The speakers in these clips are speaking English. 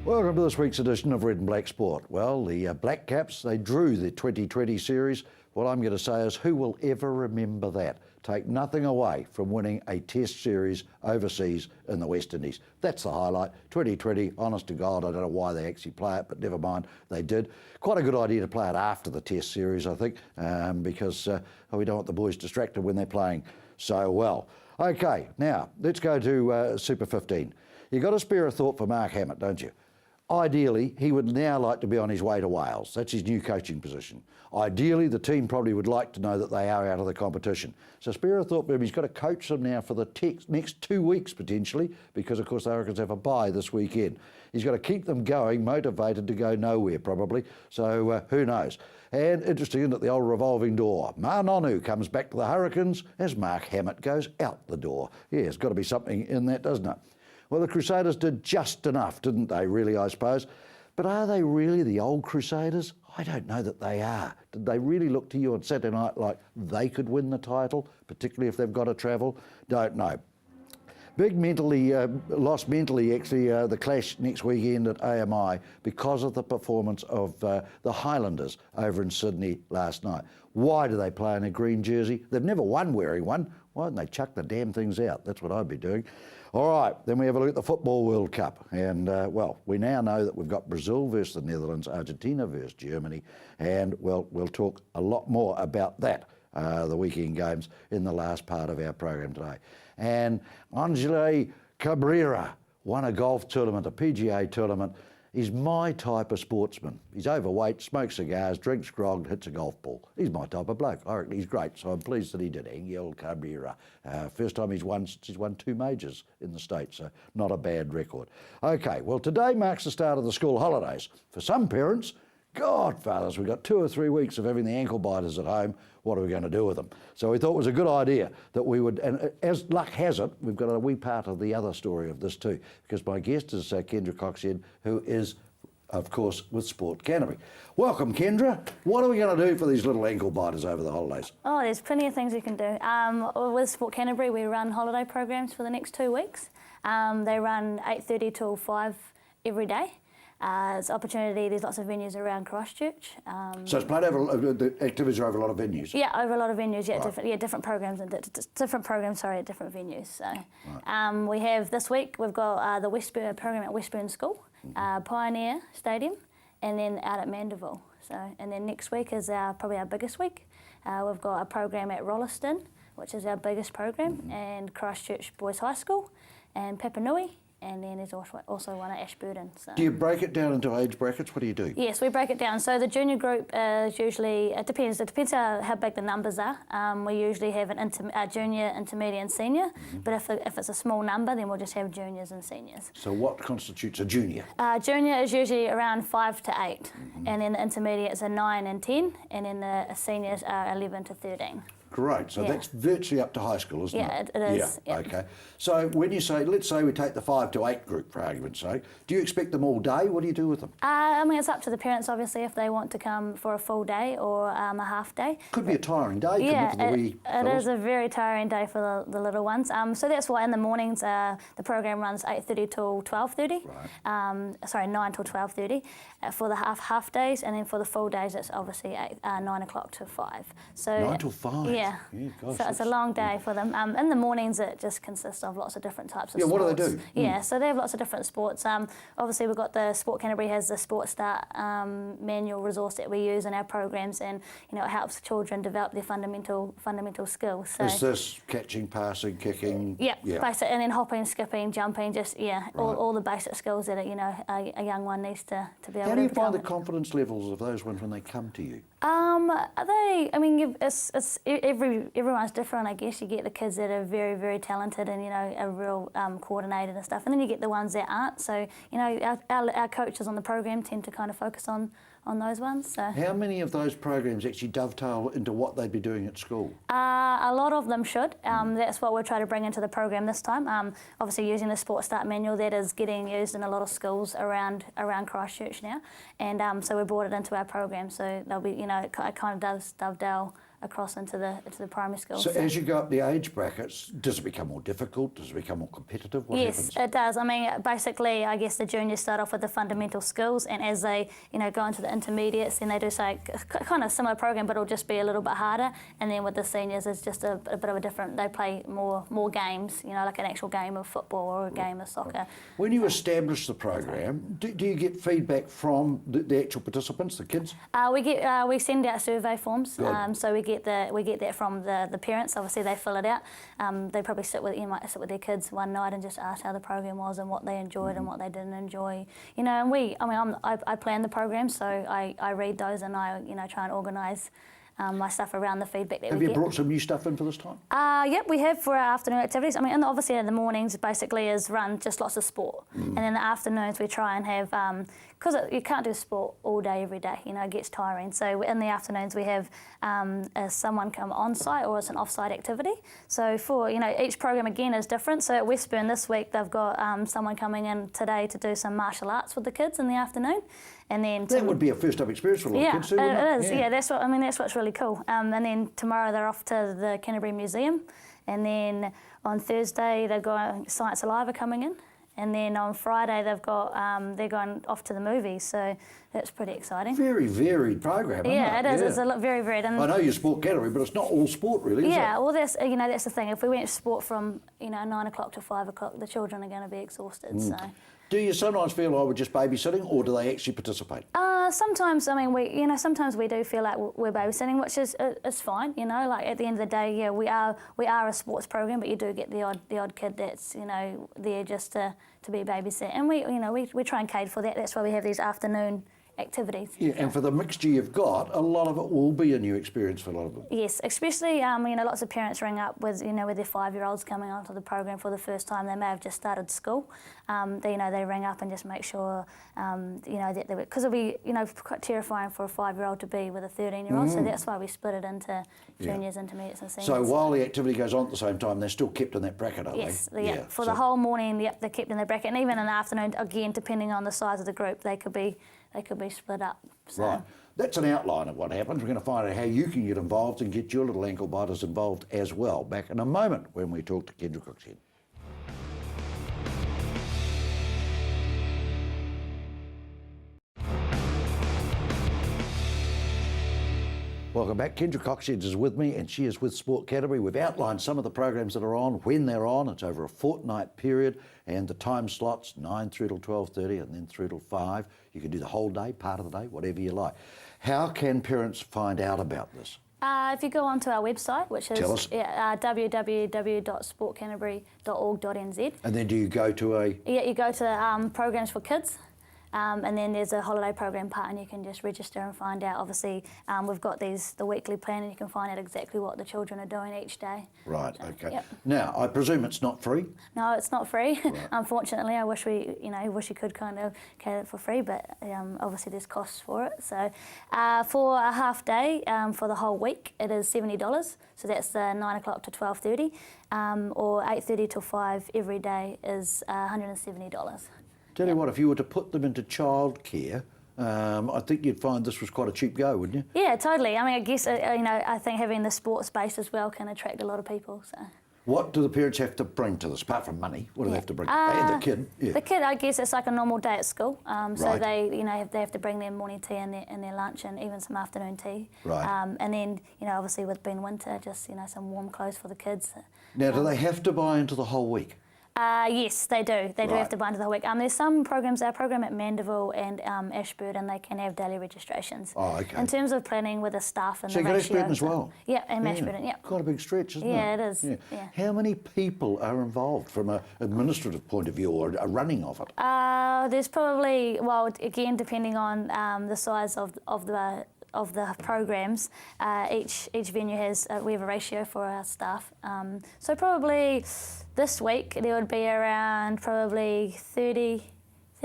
Welcome to this week's edition of Red and Black Sport. Well, the Black Caps, they drew the 2020 series. What I'm going to say is, who will ever remember that? Take nothing away from winning a test series overseas in the West Indies. That's the highlight. 2020, honest to God, I don't know why they actually play it, but never mind, they did. Quite a good idea to play it after the test series, I think, because we don't want the boys distracted when they're playing so well. Okay, now, let's go to Super 15. You've got to spare a thought for Mark Hammett, don't you? Ideally, he would now like to be on his way to Wales. That's his new coaching position. Ideally, the team probably would like to know that they are out of the competition. So spare a thought for him. He's got to coach them now for the next 2 weeks, potentially, because, of course, the Hurricanes have a bye this weekend. He's got to keep them going, motivated to go nowhere, probably. So who knows? And interesting, isn't it, the old revolving door. Ma Nonu comes back to the Hurricanes as Mark Hammett goes out the door. Yeah, there's got to be something in that, doesn't it? Well, the Crusaders did just enough, didn't they, really, I suppose? But are they really the old Crusaders? I don't know that they are. Did they really look to you on Saturday night like they could win the title, particularly if they've got to travel? Don't know. Big loss mentally, actually, the clash next weekend at AMI because of the performance of the Highlanders over in Sydney last night. Why do they play in a green jersey? They've never won wearing one. Why don't they chuck the damn things out? That's what I'd be doing. All right, then we have a look at the Football World Cup. And, well, we now know that we've got Brazil versus the Netherlands, Argentina versus Germany, and, well, we'll talk a lot more about that, the weekend games, in the last part of our program today. And Angel Cabrera won a golf tournament, a PGA tournament. He's my type of sportsman. He's overweight, smokes cigars, drinks grog, hits a golf ball. He's my type of bloke. I reckon he's great, so I'm pleased that he did. Angel Cabrera. First time he's won since he's won 2 majors in the States, so not a bad record. Okay, well, today marks the start of the school holidays. For some parents, God, fathers, we've got 2 or 3 weeks of having the ankle biters at home. What are we going to do with them? So we thought it was a good idea that we would, and as luck has it, we've got a wee part of the other story of this too, because my guest is Kendra Coxhead, who is, of course, with Sport Canterbury. Welcome, Kendra. What are we going to do for these little ankle biters over the holidays? Oh, there's plenty of things we can do. With Sport Canterbury, we run holiday programs for the next 2 weeks. They run 8:30 till 5 every day. There's opportunity, there's lots of venues around Christchurch. So it's played over, the activities are over a lot of venues? Yeah, over a lot of venues, yeah, right. different programs and different programs, at different venues. So right. We have this week, we've got the Westburn program at Westburn School, Pioneer Stadium, and then out at Mandeville. So, and then next week is probably our biggest week. We've got a program at Rolleston, which is our biggest program, and Christchurch Boys High School, and Papanui. And then there's also one at Ashburton. So. Do you break it down into age brackets? What do you do? Yes, we break it down. So the junior group is usually, it depends how big the numbers are. We usually have a junior, intermediate and senior, but if it's a small number, then we'll just have juniors and seniors. So what constitutes a junior? Junior is usually around 5 to 8, and then the intermediates are 9 and 10, and then the seniors are 11 to 13. Great, so that's virtually up to high school, isn't it? Yeah, it is. Yeah, okay. So when you say, let's say we take the 5 to 8 group for argument's sake, do you expect them all day? What do you do with them? I mean, it's up to the parents, obviously, if they want to come for a full day or a half day. Could be a tiring day, yeah, couldn't it, for the wee fellas? It is a very tiring day for the little ones. So that's why in the mornings the program runs 8:30 till 12:30. Right. Sorry, 9 till 12:30 for the half days, and then for the full days it's obviously 9 o'clock to 5. So 9 till 5? Yeah. Gosh, so it's a long day for them. In the mornings it just consists of lots of different types of sports. Yeah, what do they do? Yeah, so they have lots of different sports. Obviously we've got the Sport Canterbury has the Sport Start manual resource that we use in our programs, and it helps children develop their fundamental skills. So, is this catching, passing, kicking? Yeah, basic, and then hopping, skipping, jumping, just right. all the basic skills that a young one needs to be able to. How do you find the confidence levels of those ones when they come to you? Everyone's different, I guess. You get the kids that are very, very talented and, are real coordinated and stuff. And then you get the ones that aren't. So, our coaches on the program tend to kind of focus on those ones. So. How many of those programs actually dovetail into what they'd be doing at school? A lot of them should. That's what we're trying to bring into the program this time. Obviously using the Sport Start manual that is getting used in a lot of schools around Christchurch now. And so we brought it into our program. So they'll be, it kind of does dovetail across into the primary school. So as you go up the age brackets, does it become more difficult? Does it become more competitive? What Yes, happens? it does. I mean, basically, I guess the juniors start off with the fundamental skills, and as they, go into the intermediates, then they do say kind of similar program, but it'll just be a little bit harder. And then with the seniors, it's just a bit of a different. They play more games, like an actual game of football or a game of soccer. When you establish the program, do you get feedback from the actual participants, the kids? We send out survey forms, Good. so we get that from the parents. Obviously, they fill it out. They probably might sit with their kids one night and just ask how the program was and what they enjoyed and what they didn't enjoy. And I plan the program, so I read those and I try and organise my stuff around the feedback that Have we you get. brought some new stuff in for this time? Yep, we have for our afternoon activities. I mean, and obviously in the mornings basically is run just lots of sport, and in the afternoons we try and have because you can't do sport all day every day. It gets tiring. So in the afternoons we have someone come on site or it's an off-site activity. So for each program again is different. So at Westburn this week they've got someone coming in today to do some martial arts with the kids in the afternoon, and then That would be a first-time experience for a lot of kids too, wouldn't it is. Yeah, that's what's really cool. And then tomorrow they're off to the Canterbury Museum, and then on Thursday they've got Science Alive are coming in, and then on Friday they've got they're going off to the movies. So that's pretty exciting. Very varied program, isn't Yeah, it? it is. It's very varied. And I know you're sport category, but it's not all sport really, is it? yeah, well, that's that's the thing. If we went sport from 9 o'clock to 5 o'clock, the children are going to be exhausted. So. Do you sometimes feel like we're just babysitting, or do they actually participate? Sometimes, I mean, sometimes we do feel like we're babysitting, which is fine. Like at the end of the day, yeah, we are a sports program, but you do get the odd kid that's there just to be babysat, and we try and cater for that. That's why we have these afternoon activities. Yeah, and for the mixture you've got, a lot of it will be a new experience for a lot of them. Yes, especially lots of parents ring up with with their 5-year-olds coming onto the program for the first time. They may have just started school. They ring up and just make sure that because it'll be quite terrifying for a 5-year-old to be with a 13-year-old. So that's why we split it into juniors, intermediates, and seniors. So while the activity goes on at the same time, they're still kept in that bracket, are yes, they? yeah. For the whole morning, yep, they're kept in the bracket, and even in the afternoon, again, depending on the size of the group, they could be split up. So. Right. That's an outline of what happens. We're going to find out how you can get involved and get your little ankle biters involved as well. Back in a moment when we talk to Kendra Coxhead. Welcome back. Kendra Coxhead is with me and she is with Sport Canterbury. We've outlined some of the programs that are on, when they're on. It's over a fortnight period and the time slots 9 through till 12:30 and then through till 5. You can do the whole day, part of the day, whatever you like. How can parents find out about this? If you go onto our website, which is www.sportcanterbury.org.nz. And then do you go to a... Yeah, you go to programs for kids. And then there's a holiday program part, and you can just register and find out. Obviously, we've got the weekly plan, and you can find out exactly what the children are doing each day. Right, So, okay. Yep. Now, I presume it's not free? No, it's not free. Right. Unfortunately, I wish we could kind of cater it for free, but obviously there's costs for it. So, for a half day, for the whole week, it is $70. So that's 9 o'clock to 12:30, or 8:30 till 5 every day is $170. Tell you what, if you were to put them into childcare, I think you'd find this was quite a cheap go, wouldn't you? Yeah, totally. I mean, I guess I think having the sports base as well can attract a lot of people. So. What do the parents have to bring to this, apart from money? What do they have to bring? And the kid, yeah. The kid, I guess it's like a normal day at school. So Right. they have to bring their morning tea and their lunch and even some afternoon tea. Right. And then obviously with being winter, just some warm clothes for the kids. Now, do they have to buy into the whole week? Yes, they do. They do Right. have to buy into the whole week. There's some programs, our program at Mandeville and Ashburton, they can have daily registrations. Oh, okay. In terms of planning with the staff and So the you got ratio. Ashburton as well? Yeah, and Ashburton, yeah. Quite a big stretch, isn't it? Yeah, it is, yeah. How many people are involved from an administrative point of view or a running of it? There's probably, well, again, depending on the size of the programs, each venue has we have a ratio for our staff. So probably this week there would be around probably 30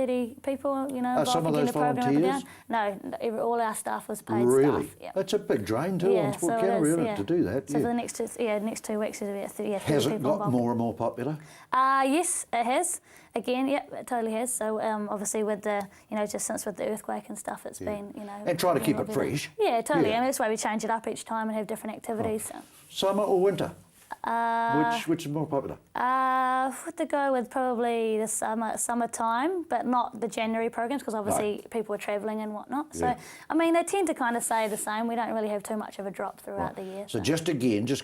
30 people, you know, Are some of getting those the program up and volunteers? down. No, all our staff was paid Really? staff. Yeah. That's a big drain too on Sport it Canterbury, is, isn't it, to do that? So for the next 2 weeks, there'll be 30 Has it people got involved. more and more popular? Yes, it has. Again, yep, it totally has. So obviously with the, you know, just since with the earthquake and stuff, it's been, you know. And try to keep it been- fresh. Yeah, totally. Yeah. I mean, that's why we change it up each time and have different activities. So. Summer or winter? Which is more popular? Would to go with probably the summertime, but not the January programs because obviously people are travelling and whatnot. So, Yeah. I mean, they tend to kind of stay the same. We don't really have too much of a drop throughout the year. So just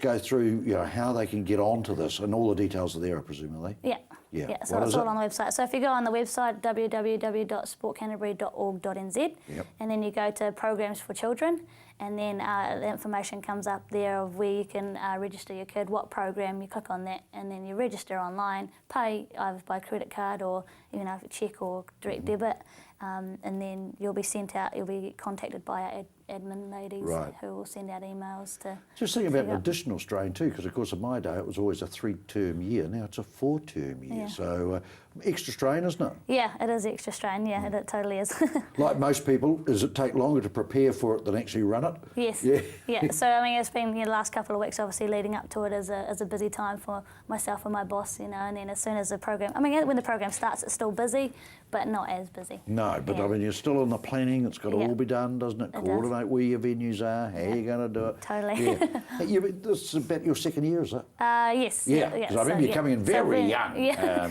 go through, you know, how they can get onto this, and all the details are there, presumably. Yeah. Yeah. So What it's is all it? on the website. So if you go on the website www.sportcanterbury.org.nz, Yep. and then you go to programs for children, and then the information comes up there of where you can register your kid, what program, you click on that, and then you register online, pay either by credit card or, you know, cheque or direct Mm-hmm. debit, and then you'll be sent out, you'll be contacted by our admin ladies Right. who will send out emails to. Just thinking about an Yeah. additional strain too, because of course in my day it was always a 3-term year. Now it's a 4-term year. Yeah. So extra strain, isn't it? Yeah, it is extra strain. Yeah, Mm. it totally is. Like most people, does it take longer to prepare for it than actually run it? Yes. Yeah. Yeah. So I mean, it's been the last couple of weeks, obviously leading up to it is a busy time for myself and my boss, you know. And then as soon as the program, I mean, when the program starts, it's still busy, but not as busy. No, but Yeah. I mean, you're still in the planning. It's got to Yeah. all be done, doesn't it? It does. Coordinate where your venues are, how you're going to do it. Totally. Yeah. Hey, this is about your second year, is it? Yes. Yeah, because I remember you coming in very young,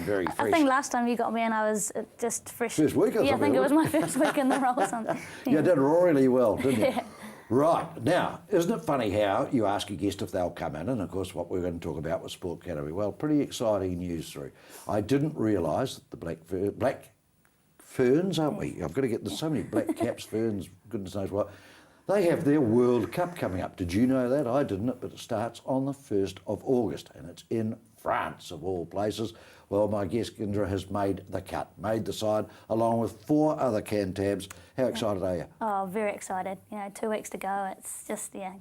very I fresh. think last time you got me in, I was just fresh. First week or Yeah, I something, think it was wasn't my first week in the role. Or something. You did really well, didn't you? Yeah. Right, now, isn't it funny how you ask a guest if they'll come in, and of course what we're going to talk about was Sport Canterbury. Well, pretty exciting news through. I didn't realise that the black ferns, aren't we? I've got to get, there's so many black caps, ferns, goodness knows what. They have their World Cup coming up. Did you know that? I didn't, but it starts on the 1st of August, and it's in France, of all places. Well, my guest, Kendra, has made the cut, made the side, along with 4 other Cantabs. How excited are you? Oh, very excited. You know, 2 weeks to go. It's just, I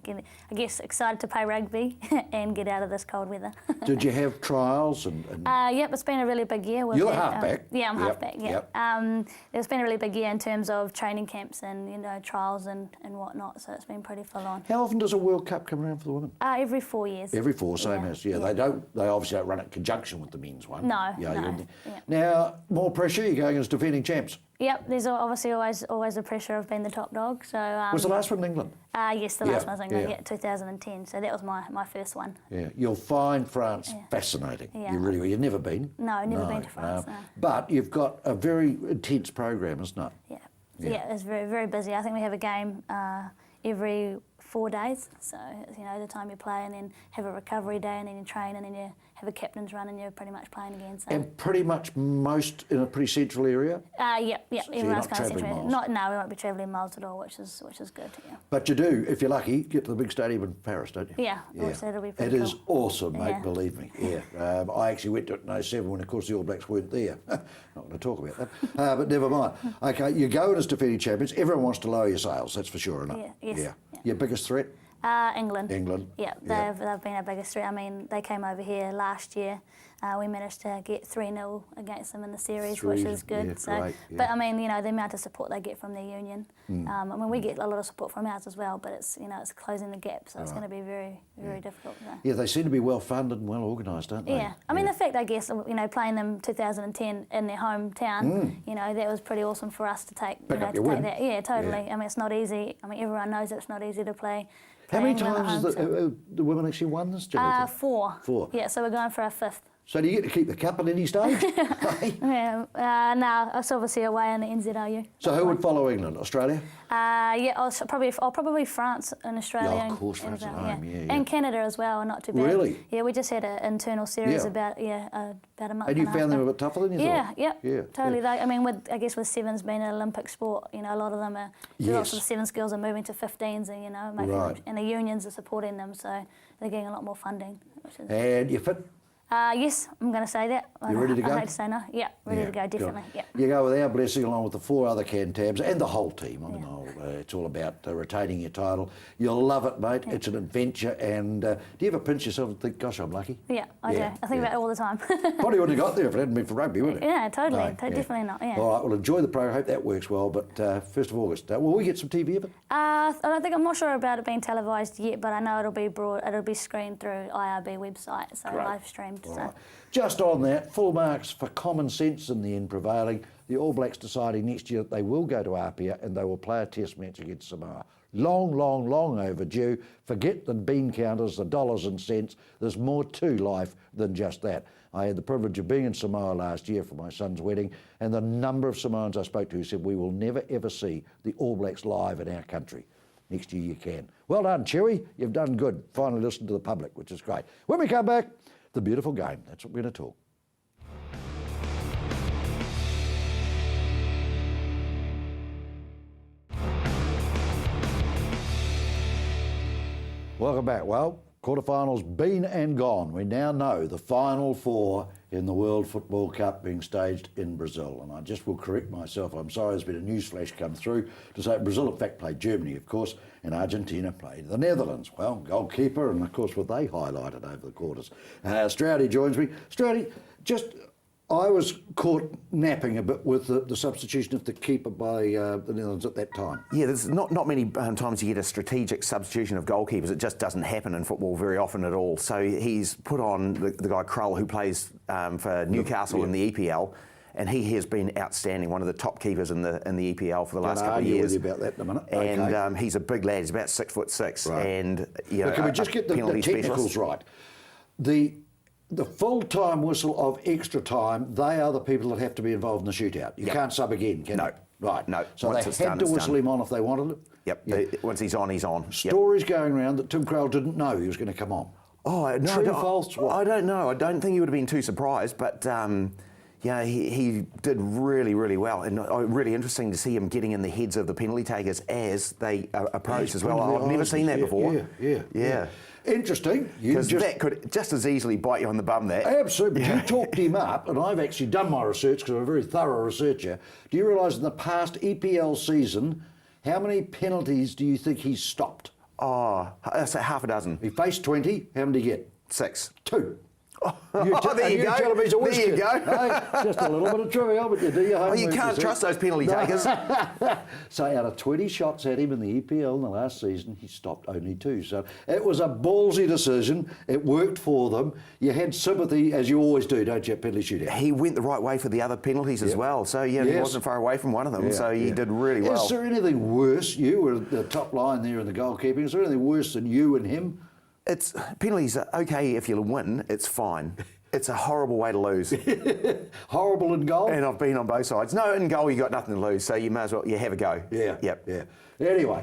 guess excited to play rugby and get out of this cold weather. Did you have trials? And Yep, it's been a really big year. We've You're had, halfback. Yeah, I'm Yep, halfback, yeah. yep. It's been a really big year in terms of training camps and, you know, trials and whatnot, so it's been pretty full on. how often does a World Cup come around for the women? Every 4 years. Every 4, same Yeah, as, yeah. yeah. They obviously don't run it in conjunction with the men's one. No, no, you're- yeah. Now, more pressure, you're going as defending champs. Yep, there's obviously always the pressure of being the top dog. So Was the last one in England? yes, the last Yeah, one was England, yeah. 2010. So that was my first one. Yeah, you'll find France fascinating. Yeah. You really will. You've never been? No, never been to France, no. But you've got a very intense program, isn't it? Yeah. Yeah. Yeah, it's very, very busy. I think we have a game every 4 days. So, you know, the time you play and then have a recovery day and then you train and then you have a captain's run and you're pretty much playing again. So. And pretty much most in a pretty central area. Yep. you're Everyone's not kind of travelling central. miles? No, we won't be travelling miles at all, which is good. Yeah. But you do, if you're lucky, get to the big stadium in Paris, don't you? Yeah, which that'll be pretty It is cool. awesome, mate, Yeah. believe me. Yeah. I actually went to it in 07 when, of course, the All Blacks weren't there. Not going to talk about that, but never mind. Okay, you're going as defending champions. Everyone wants to lower your sales, that's for sure, isn't it? Yeah, yes, yeah. Your biggest threat? England. England. Yeah, Yeah. they've been our biggest threat. I mean, they came over here last year. We managed to get 3-0 against them in the series, which is good. Yeah, So, great, yeah. but I mean, you know, the amount of support they get from their union. I mean, we get a lot of support from ours as well, but it's, you know, it's closing the gap, so it's going to be very, very difficult. So. Yeah, they seem to be well funded and well organised, don't they? Yeah, I mean, the fact, I guess, you know, playing them 2010 in their hometown, you know, that was pretty awesome for us to take. Pick you know, up to your take win. that. Yeah, totally. Yeah. I mean, it's not easy. I mean, everyone knows it's not easy to play. How many England at times has home, so- the women actually won this, do you reckon? 4. 4. Yeah, so we're going for our 5th. So do you get to keep the cup at any stage? Hey? Yeah, no, it's obviously away in the NZRU. So who would follow England? Australia? Yeah, I'll probably France and Australia. Yeah, of course, France at home, yeah. And Canada as well, not too bad. Really? Yeah, we just had an internal series Yeah. about a month And you a found half them a ago. bit tougher than you Yeah, thought? yep, Yeah, totally. yeah. I mean, I guess with sevens being an Olympic sport, you know, a lot of them lots of Yes. sevens girls are moving to 15s, and you know, Right. and the unions are supporting them, so they're getting a lot more funding. Which is, And you're fit? Yes, I'm going to say that. You ready to go? I hate to say no. Yeah, ready Yeah, to go, good. definitely. Yeah. You go with our blessing along with the 4 other Cantabs and the whole team. I mean, it's all about retaining your title. You'll love it, mate. It's an adventure. And do you ever pinch yourself and think, gosh, I'm lucky? Yeah, I do. I think about it all the time. Probably wouldn't have got there if it hadn't been for rugby, would it? Yeah, totally. No, Definitely not. Yeah. All right, well, enjoy the program. Hope that works well. But 1st of August, will we get some TV of it? I don't think, I'm not sure about it being televised yet, but I know it'll be screened through IRB website, so Great. live streamed. All So. right. Just on that, full marks for common sense in the end prevailing. The All Blacks deciding next year that they will go to Apia and they will play a test match against Samoa. Long, long, long overdue. Forget the bean counters, the dollars and cents. There's more to life than just that. I had the privilege of being in Samoa last year for my son's wedding, and the number of Samoans I spoke to who said, we will never ever see the All Blacks live in our country. Next year you can. Well done, Chewy. You've done good. Finally listened to the public, which is great. When we come back, the beautiful game. That's what we're going to talk. Welcome back. Well, quarterfinals been and gone. We now know the final 4 in the World Football Cup being staged in Brazil. And I just will correct myself. I'm sorry, there's been a news flash come through to say Brazil, in fact, played Germany, of course, and Argentina played the Netherlands. Well, goalkeeper, and of course, what they highlighted over the quarters. Stroudy joins me. Stroudy, I was caught napping a bit with the substitution of the keeper by the Netherlands at that time. Yeah, there's not many times you get a strategic substitution of goalkeepers. It just doesn't happen in football very often at all. So he's put on the guy Krull, who plays for Newcastle in the EPL, and he has been outstanding, one of the top keepers in the EPL for the last couple of years. With you about that in a minute. And Okay. He's a big lad. He's about 6'6", Right. and you know, But can we just get the technicals right? The full-time whistle of extra time, they are the people that have to be involved in the shootout. You can't sub again, can No. you? Right. No. So Once they it's had done, to it's whistle done. him on if they wanted it? Yep. Once he's on, he's on. Yep. Stories going around that Tim Krul didn't know he was going to come on. Oh, no, True, false, what? I don't know. I don't think he would have been too surprised, but yeah, he did really, really well, and really interesting to see him getting in the heads of the penalty takers as they approach as well. I've never seen that before. Yeah. Interesting. Because that could just as easily bite you on the bum. That Absolutely. But you talked him up, and I've actually done my research because I'm a very thorough researcher. Do you realise in the past EPL season, how many penalties do you think he's stopped? Oh, I'd say half a dozen. He faced 20. How many did he get? 6. 2. There you go. Tell him he's a There you whisker. go. Hey, just a little bit of trivia, but you do your homework. Oh, you can't trust those penalty takers. So out of 20 shots at him in the EPL in the last season, he stopped only 2. So it was a ballsy decision. It worked for them. You had sympathy, as you always do, don't you, at penalty shootout? He went the right way for the other penalties as well. So yeah, he wasn't far away from one of them. So he did really well. Is there anything worse? You were at the top line there in the goalkeeping. Is there anything worse than you and him? It's penalties are okay if you win. It's fine. It's a horrible way to lose. Horrible in goal? And I've been on both sides. No, in goal you got nothing to lose, so you may as well have a go. Yeah. Yep. Yeah. Anyway,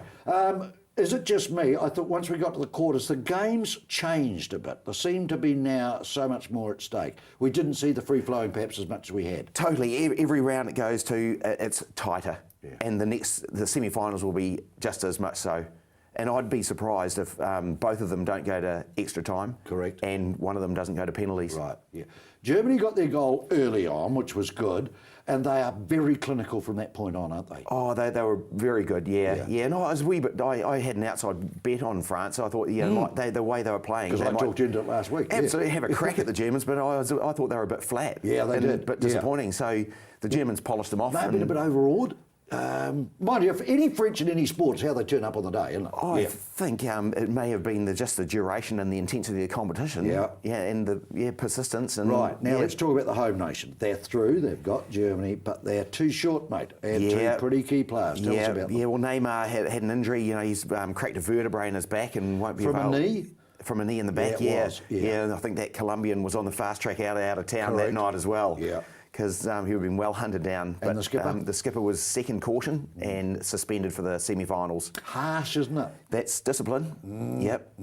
is it just me? I thought once we got to the quarters, the games changed a bit. There seemed to be now so much more at stake. We didn't see the free-flowing perhaps as much as we had. Totally. Every round it goes to, it's tighter. Yeah. And the semi-finals will be just as much so. And I'd be surprised if both of them don't go to extra time. Correct. And one of them doesn't go to penalties. Right, yeah. Germany got their goal early on, which was good, and they are very clinical from that point on, aren't they? Oh, they were very good, yeah. No, I was a wee bit. I had an outside bet on France. So I thought, the way they were playing. Because I talked you into it last week. Absolutely, have a crack at the Germans, but I thought they were a bit flat. Yeah, they did. A bit disappointing. So the Germans polished them off. Maybe a bit overawed. Mind you, if any French in any sports, how they turn up on the day, isn't it? I think it may have been just the duration and the intensity of the competition. Yeah, and the persistence. And right, now let's talk about the home nation. They're through, they've got Germany, but they're too short, mate. And two pretty key players. Tell us about them. Yeah, well, Neymar had an injury. He's cracked a vertebrae in his back and won't be available. From a knee? From a knee in the back, yeah. And I think that Colombian was on the fast track out of town that night as well. Yeah. Because he would have been well hunted down. And the skipper? The skipper was second caution and suspended for the semi-finals. Harsh, isn't it? That's discipline. Yep.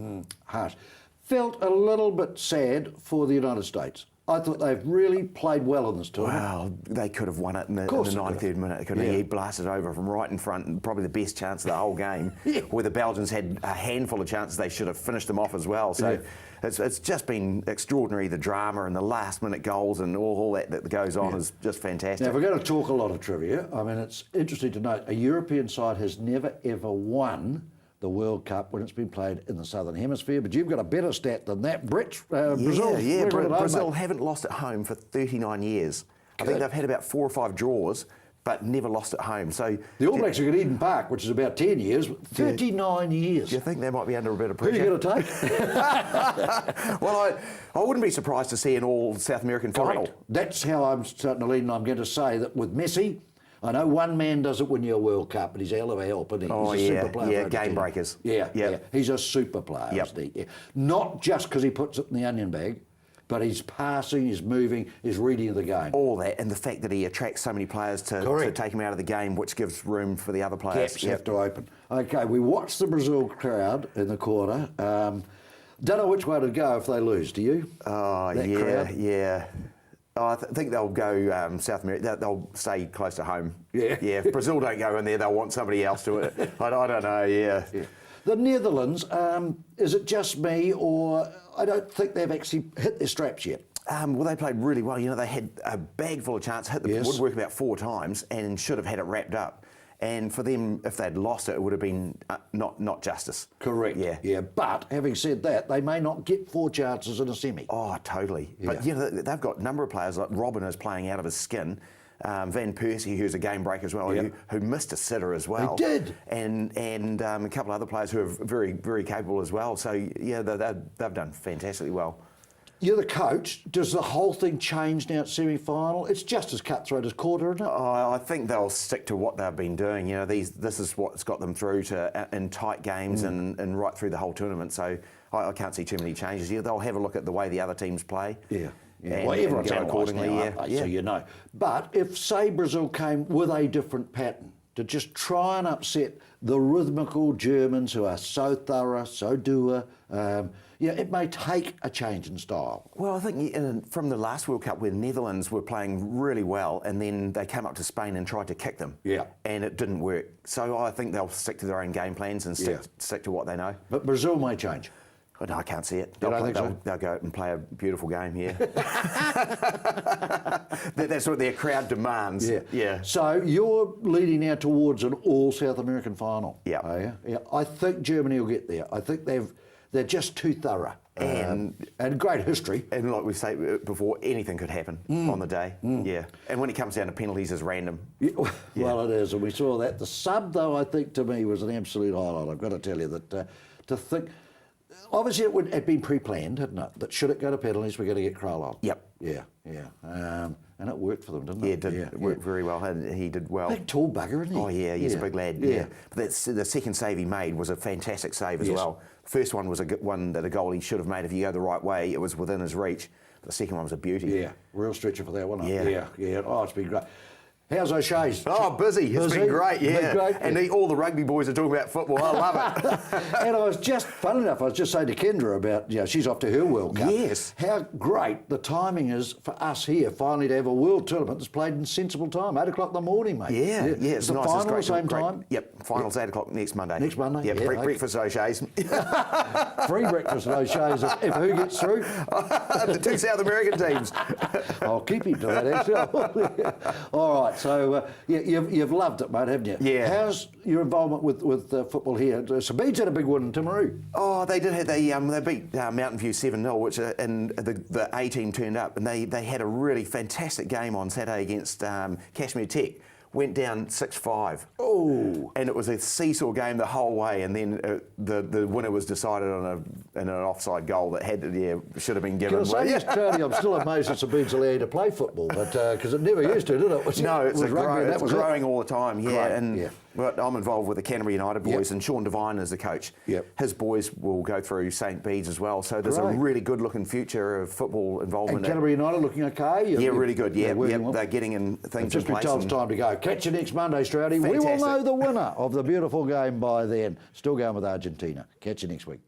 Harsh. Felt a little bit sad for the United States. I thought they've really played well in this tournament. Well, they could have won it in the course they 93rd minute. They could have. Yeah. He blasted over from right in front, and probably the best chance of the whole game, where the Belgians had a handful of chances they should have finished them off as well. So it's just been extraordinary, the drama and the last-minute goals and all that goes on is just fantastic. Now, if we're going to talk a lot of trivia, I mean, it's interesting to note a European side has never, ever won the World Cup when it's been played in the Southern Hemisphere, but you've got a better stat than that. Brazil. Brazil haven't lost at home for 39 years. I think they've had about 4 or 5 draws, but never lost at home. So the All Blacks are at Eden Park, which is about 10 years, 39 years. Do you think they might be under a bit of Who are pressure? you going to take? Well, I wouldn't be surprised to see an all South American final. Correct. That's how I'm starting to lean, and I'm going to say that with Messi, I know one man doesn't win you a World Cup, but he's a hell of a help, isn't he? Oh, he's a yeah, super player. yeah, for game Argentina. breakers. Yeah, Yep. yeah. He's a super player, Yep. isn't he? Yeah. Not just because he puts it in the onion bag, but he's passing, he's moving, he's reading the game. All that, and the fact that he attracts so many players to take him out of the game, which gives room for the other players. Gaps have to open. Okay, we watched the Brazil crowd in the quarter. Don't know which way to go if they lose, do you? Oh, That yeah, crowd? yeah. Oh, I think they'll go South America. They'll stay close to home. Yeah. Yeah. If Brazil don't go in there, they'll want somebody else to it. I don't know. Yeah. The Netherlands, is it just me, or I don't think they've actually hit their straps yet? Well, they played really well. You know, they had a bag full of chances, hit the Yes. woodwork about 4 times, and should have had it wrapped up. And for them, if they'd lost it, it would have been not justice. Correct. Yeah. Yeah. But having said that, they may not get 4 chances in a semi. Oh, totally. But you know, they've got a number of players like Robin is playing out of his skin. Van Persie, who's a game breaker as well, who missed a sitter as well. He did. And a couple of other players who are very, very capable as well. So, yeah, they've done fantastically well. You're the coach. Does the whole thing change now at semi-final? It's just as cutthroat as quarter, isn't it? Oh, I think they'll stick to what they've been doing. You know, this is what's got them through to in tight games and right through the whole tournament. So I can't see too many changes. Yeah, they'll have a look at the way the other teams play. Yeah. And, Well, everyone's and go analysed accordingly. now, Yeah. aren't they? So you know. But if, say, Brazil came with a different pattern to just try and upset the rhythmical Germans who are so thorough, so doer, it may take a change in style. Well, I think from the last World Cup where the Netherlands were playing really well and then they came up to Spain and tried to kick them. Yeah. And it didn't work. So I think they'll stick to their own game plans and stick to what they know. But Brazil may change. But no, I can't see it. You don't think so? They'll go out and play a beautiful game here. That's what their crowd demands. Yeah. So you're leading now towards an all South American final. Yeah. Are you? Yeah. I think Germany will get there. I think they're just too thorough. And great history. And like we say before, anything could happen on the day. Yeah. And when it comes down to penalties, it's random. Yeah, well, it is, and we saw that. The sub, though, I think to me was an absolute highlight. I've got to tell you that to think. Obviously, it had been pre-planned, hadn't it? That should it go to penalties, we're going to get Crowell. Yep. Yeah. And it worked for them, didn't Yeah, it? it did. It worked very well, and he did well. Big tall bugger, isn't he? Oh yeah, he's a big lad. Yeah. But the second save he made was a fantastic save as well. First one was one that a goalie should have made if you go the right way. It was within his reach. The second one was a beauty. Yeah, real stretcher for that one. Yeah. Yeah. Oh, it's been great. How's O'Shea's? Oh, busy. It's been great, yeah. Been great. And all the rugby boys are talking about football. I love it. And I was just, funnily enough, I was just saying to Kendra about, she's off to her World Cup. Yes. How great the timing is for us here, finally to have a world tournament that's played in sensible time, 8 o'clock in the morning, mate. Yeah. It's the nice. final It's great. same great. time. Yep, finals 8 o'clock next Monday. Next Monday, Yep, yeah, okay. breakfast at O'Shea's. Free breakfast at O'Shea's if who gets through. The 2 South American teams. I'll keep him to that, actually. All right, so you've loved it, mate, haven't you? Yeah. How's your involvement with football here? Sabine's had a big one in Timaru. Oh, they did. They beat Mountain View 7-0, which and the A team turned up, and they had a really fantastic game on Saturday against Kashmir Tech. Went down 6-5. Oh. And it was a seesaw game the whole way, and then the winner was decided on an offside goal that should have been given. Can I say this, Tony, I'm still amazed that Sabine's allowed to play football, but because it never used to, did it? No, it's rugby, growing all the time. Yeah, Great, and yeah. well, I'm involved with the Canterbury United boys, and Sean Devine is the coach. Yep. His boys will go through St Bede's as well. So there's a Great. really good-looking future of football involvement. And Canterbury United looking okay? Yeah, really good. Yeah, well. they're getting in things in Just been place. told it's time to go. Catch you next Monday, Stroudy. We will Fantastic. know the winner of the beautiful game by then. Still going with Argentina. Catch you next week.